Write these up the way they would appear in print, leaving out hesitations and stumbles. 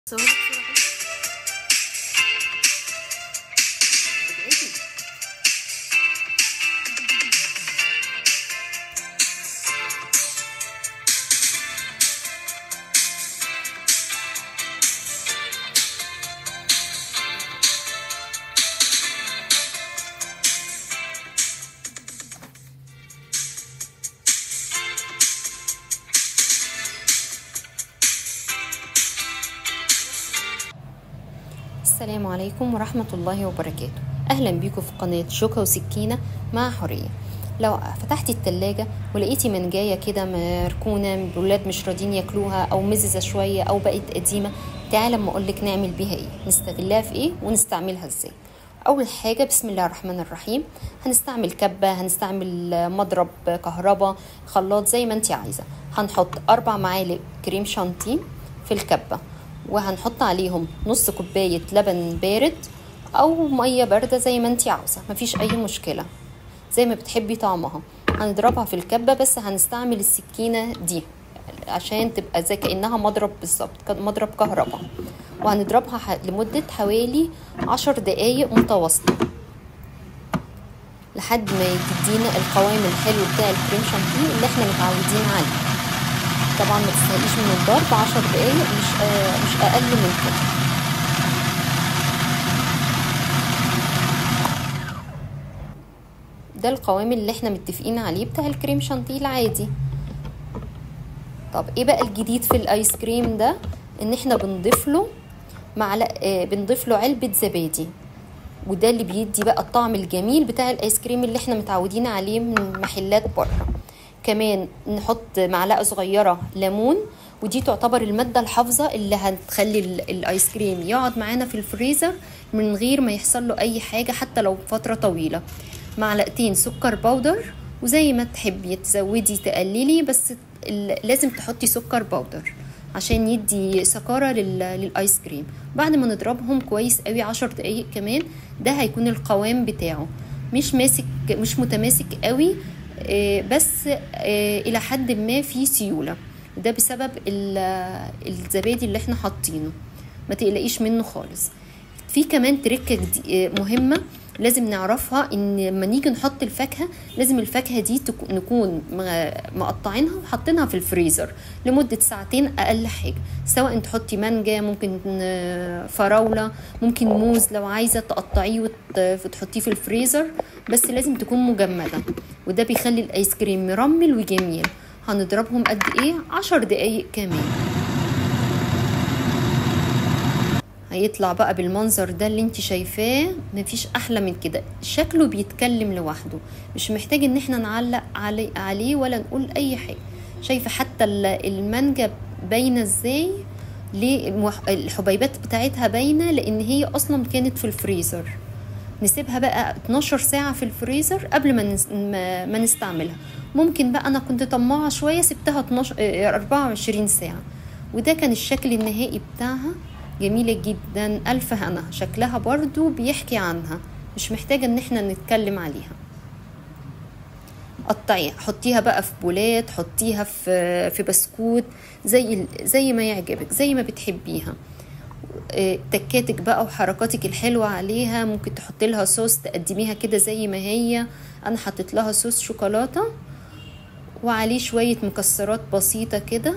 صورك السلام عليكم ورحمة الله وبركاته. أهلا بيكم في قناة شوكة وسكينة مع حورية. لو فتحتي التلاجة ولقيتي منجاية كده مركونة الولاد مش راضيين ياكلوها أو مززة شوية أو بقت قديمة، تعالى اما أقولك نعمل بيها ايه، نستغلها في ايه ونستعملها ازاي. أول حاجة بسم الله الرحمن الرحيم، هنستعمل كبة، هنستعمل مضرب كهرباء، خلاط زي ما انتي عايزة. هنحط 4 معالق كريم شانتيه في الكبة، وهنحط عليهم نص كوباية لبن بارد او مية باردة زي ما انتي عاوزة، مفيش اي مشكلة زي ما بتحبي طعمها. هنضربها في الكبة، بس هنستعمل السكينة دي عشان تبقى زي كأنها مضرب بالظبط، مضرب كهرباء. وهنضربها لمدة حوالي 10 دقايق متواصلة لحد ما تدينا القوام الحلو بتاع الكريم شانتيه اللي احنا متعودين عليه. طبعا ما تستهليش من الضرب، 10 دقايق مش اقل من كده. ده القوام اللي احنا متفقين عليه بتاع الكريم شانتيه العادي. طب ايه بقى الجديد في الايس كريم ده؟ ان احنا بنضيف له علبة زبادي، وده اللي بيدي بقى الطعم الجميل بتاع الايس كريم اللي احنا متعودين عليه من محلات بره. كمان نحط معلقة صغيرة ليمون، ودي تعتبر المادة الحافظة اللي هتخلي الايس كريم يقعد معانا في الفريزر من غير ما يحصل له اي حاجة حتى لو فترة طويلة. معلقتين سكر بودر، وزي ما تحبي تزودي تقللي، بس لازم تحطي سكر بودر عشان يدي سكارة للايس كريم. بعد ما نضربهم كويس قوي 10 دقايق كمان، ده هيكون القوام بتاعه مش متماسك قوي، بس الى حد ما في سيولة. ده بسبب الزبادي اللي احنا حاطينه، ما تقلقيش منه خالص. في كمان تركة مهمة لازم نعرفها، ان لما نيجي نحط الفاكهة لازم الفاكهة دي نكون مقطعينها وحاطينها في الفريزر لمدة 2 ساعة اقل حاجة، سواء تحطي مانجا، ممكن فراولة، ممكن موز لو عايزة تقطعيه وتحطيه في الفريزر، بس لازم تكون مجمدة، وده بيخلي الايس كريم مرمل وجميل. هنضربهم قد ايه؟ 10 دقايق كمان. هيطلع بقى بالمنظر ده اللي انت شايفاه، مفيش احلى من كده، شكله بيتكلم لوحده، مش محتاج ان احنا نعلق عليه ولا نقول اي حاجه. شايفه حتى المانجا باينه ازاي؟ ليه الحبيبات بتاعتها باينه؟ لان هي اصلا كانت في الفريزر. نسيبها بقى 12 ساعه في الفريزر قبل ما نستعملها. ممكن بقى انا كنت طماعه شويه سبتها 24 ساعه، وده كان الشكل النهائي بتاعها. جميلة جدا، ألف هنا، شكلها برضو بيحكي عنها، مش محتاجة ان احنا نتكلم عليها. قطعيها، حطيها بقى في بولات، حطيها في بسكوت، زي ما يعجبك، زي ما بتحبيها. تكاتك بقى وحركاتك الحلوة عليها، ممكن تحط لها صوص تقدميها كده زي ما هي. انا حطيت لها صوص شوكولاتة وعليه شوية مكسرات بسيطة كده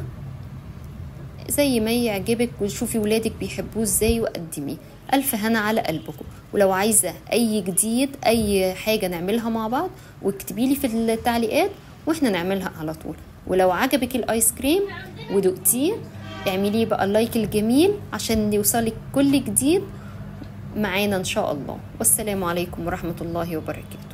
زي ما يعجبك، وشوفي ولادك بيحبوه ازاي وقدميه. ألف هنا على قلبكم. ولو عايزة اي جديد، اي حاجة نعملها مع بعض، واكتبيلي في التعليقات واحنا نعملها على طول. ولو عجبك الايس كريم ودقتيه، اعمليه بقى اللايك الجميل عشان يوصلك كل جديد معانا ان شاء الله. والسلام عليكم ورحمة الله وبركاته.